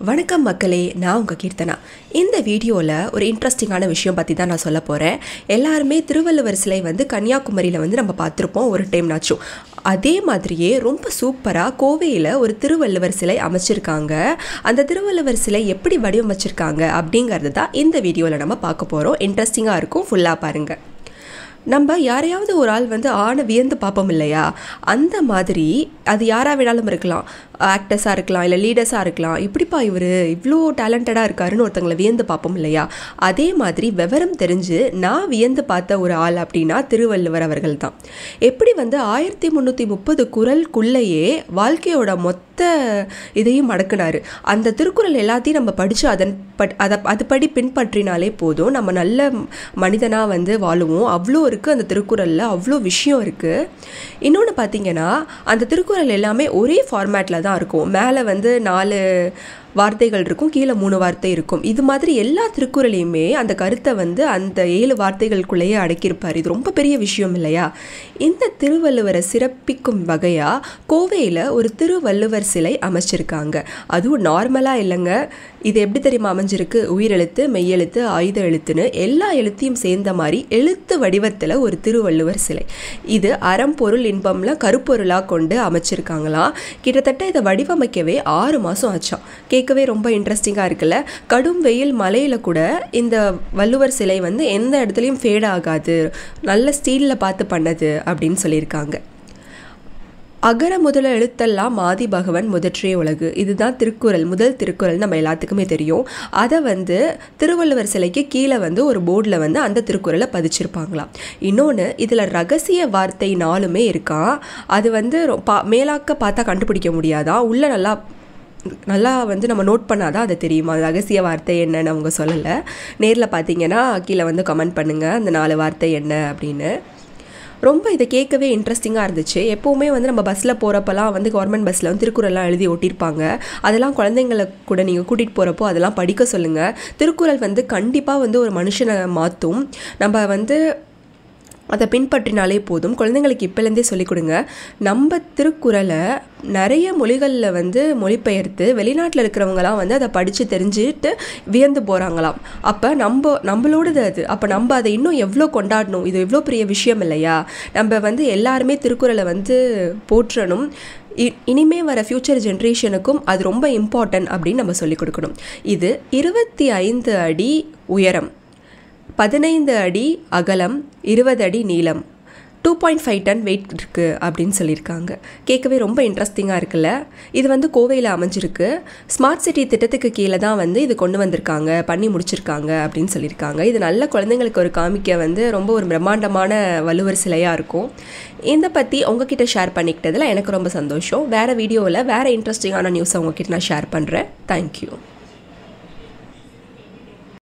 வணக்கம் மக்களே, நான் உங்கள் கீர்த்தனா. இந்த வீடியோவில் ஒரு இன்ட்ரெஸ்டிங்கான விஷயம் பற்றி தான் நான் சொல்ல போகிறேன். எல்லாருமே திருவள்ளுவர் சிலை கன்னியாகுமரியில் நம்ம பார்த்துருப்போம் ஒரு டைம்னாச்சும். அதே மாதிரியே ரொம்ப சூப்பராக கோவையில் ஒரு திருவள்ளுவர் சிலை அமைச்சிருக்காங்க. அந்த திருவள்ளுவர் சிலை எப்படி வடிவமைச்சிருக்காங்க அப்படிங்கிறது தான் இந்த வீடியோவில் நம்ம பார்க்க போகிறோம். இன்ட்ரெஸ்டிங்காக இருக்கும், ஃபுல்லாக பாருங்கள். நம்ம யாரையாவது ஒரு ஆள் ஆணை வியந்து பார்ப்போம் இல்லையா, அந்த மாதிரி அது யாராக வேணாலும் இருக்கலாம். ஆக்டர்ஸாக இருக்கலாம், இல்லை லீடர்ஸாக இருக்கலாம். இப்படிப்பா இவர் இவ்வளோ டேலண்டடாக இருக்காருன்னு ஒருத்தங்களை வியந்து பார்ப்போம் இல்லையா, அதே மாதிரி விவரம் தெரிஞ்சு நான் வியந்து பார்த்த ஒரு ஆள் அப்படின்னா திருவள்ளுவர் அவர்கள் தான். எப்படி 1330 குறளுக்குள்ளேயே வாழ்க்கையோட மொத்த இதையும் அடக்குனாரு. அந்த திருக்குறள் எல்லாத்தையும் நம்ம படித்து அதுபடி பின்பற்றினாலே போதும், நம்ம நல்ல மனிதனாக வாழுவோம். அவ்வளோ இருக்குது அந்த திருக்குறளில், அவ்வளோ விஷயம் இருக்குது. இன்னொன்று பார்த்தீங்கன்னா, அந்த திருக்குறள் எல்லாமே ஒரே ஃபார்மேட்டில் தான் இருக்கும். மேலே 4 வார்த்தைகள் இருக்கும், கீழே 3 வார்த்தை இருக்கும். இது மாதிரி எல்லா திருக்குறளையுமே அந்த கருத்தை அந்த 7 வார்த்தைகளுக்குள்ளேயே அடக்கியிருப்பார். இது ரொம்ப பெரிய விஷயம் இல்லையா? இந்த திருவள்ளுவரை சிறப்பிக்கும் வகையாக கோவையில் ஒரு திருவள்ளுவர் சிலை அமைச்சிருக்காங்க. அதுவும் நார்மலாக இல்லைங்க. இது எப்படி தெரியுமா அமைஞ்சிருக்கு? உயிரெழுத்து, மெய்யெழுத்து, ஆயுத எழுத்துன்னு எல்லா எழுத்தையும் சேர்ந்த மாதிரி எழுத்து வடிவத்தில் ஒரு திருவள்ளுவர் சிலை. இது அறம், பொருள், இன்பம்லாம் கருப்பொருளாக கொண்டு அமைச்சிருக்காங்களாம். கிட்டத்தட்ட இதை வடிவமைக்கவே 6 மாதம் ஆச்சாம். கேட்கவே ரொம்ப இன்ட்ரெஸ்டிங்காக இருக்குல்ல. கடும் வெயில் மலையில் கூட இந்த வள்ளுவர் சிலை எந்த இடத்துலையும் ஃபேட் ஆகாது, நல்ல ஸ்டீலில் பார்த்து பண்ணது அப்படின்னு சொல்லியிருக்காங்க. அகர முதல எழுத்தெல்லாம் ஆதி பகவன் முதற்றே உலகு, இதுதான் திருக்குறள், முதல் திருக்குறள் நம்ம எல்லாத்துக்குமே தெரியும். அதை திருவள்ளுவர் சிலைக்கு கீழே ஒரு போர்டில் அந்த திருக்குறளை பதிச்சிருப்பாங்களாம். இன்னொன்று, இதில் ரகசிய வார்த்தை 4மே இருக்கான். அது மேலாக்க பார்த்தா கண்டுபிடிக்க முடியாதான், உள்ள நல்லா நம்ம நோட் பண்ணாதான் அது தெரியுமா ரகசிய வார்த்தை என்னன்னு அவங்க சொல்லலை. நேரில் பார்த்தீங்கன்னா கீழே கமெண்ட் பண்ணுங்கள் அந்த 4 வார்த்தை என்ன அப்படின்னு. ரொம்ப இதை கேட்கவே இன்ட்ரெஸ்டிங்காக இருந்துச்சு. எப்போவுமே நம்ம பஸ்ஸில் போகிறப்பெல்லாம் கவர்மெண்ட் பஸ்ஸில் திருக்குறள்லாம் எழுதி ஒட்டியிருப்பாங்க. அதெல்லாம் குழந்தைங்களை கூட நீங்கள் கூட்டிகிட்டு போகிறப்போ அதெல்லாம் படிக்க சொல்லுங்கள். திருக்குறள் கண்டிப்பாக ஒரு மனுஷனை மாற்றும். நம்ம அதை பின்பற்றினாலே போதும். குழந்தைங்களுக்கு இப்போலேருந்தே சொல்லிக் கொடுங்க. நம்ம திருக்குறளை நிறைய மொழிகளில் மொழிபெயர்த்து வெளிநாட்டில் இருக்கிறவங்களாம் அதை படித்து தெரிஞ்சுட்டு வியந்து போகிறாங்களாம். அப்போ நம்மளோடது அது. அப்போ நம்ம அதை இன்னும் எவ்வளோ கொண்டாடணும். இது எவ்வளோ பெரிய விஷயம் இல்லையா? நம்ம எல்லாருமே திருக்குறளை போற்றணும். இனிமே வர ஃப்யூச்சர் ஜென்ரேஷனுக்கும் அது ரொம்ப இம்பார்ட்டன்ட் அப்படின்னு நம்ம சொல்லிக் கொடுக்கணும். இது 25 அடி உயரம், 15 அடி அகலம், 20 அடி நீளம், 2.5 டன் வெயிட் இருக்குது அப்படின்னு சொல்லியிருக்காங்க. கேட்கவே ரொம்ப இன்ட்ரெஸ்டிங்காக இருக்குல்ல. இது கோவையில் அமைஞ்சிருக்கு. ஸ்மார்ட் சிட்டி திட்டத்துக்கு கீழே தான் இது கொண்டு வந்திருக்காங்க, பண்ணி முடிச்சிருக்காங்க அப்படின்னு சொல்லியிருக்காங்க. இது நல்ல குழந்தைங்களுக்கு ஒரு காமிக்க ரொம்ப ஒரு பிரம்மாண்டமான வள்ளுவர் சிலையாக இருக்கும். இதை பற்றி உங்ககிட்ட ஷேர் பண்ணிக்கிட்டதில் எனக்கு ரொம்ப சந்தோஷம். வேறு வீடியோவில் வேறு இன்ட்ரெஸ்டிங்கான நியூஸை உங்ககிட்ட நான் ஷேர் பண்ணுறேன். தேங்க்யூ.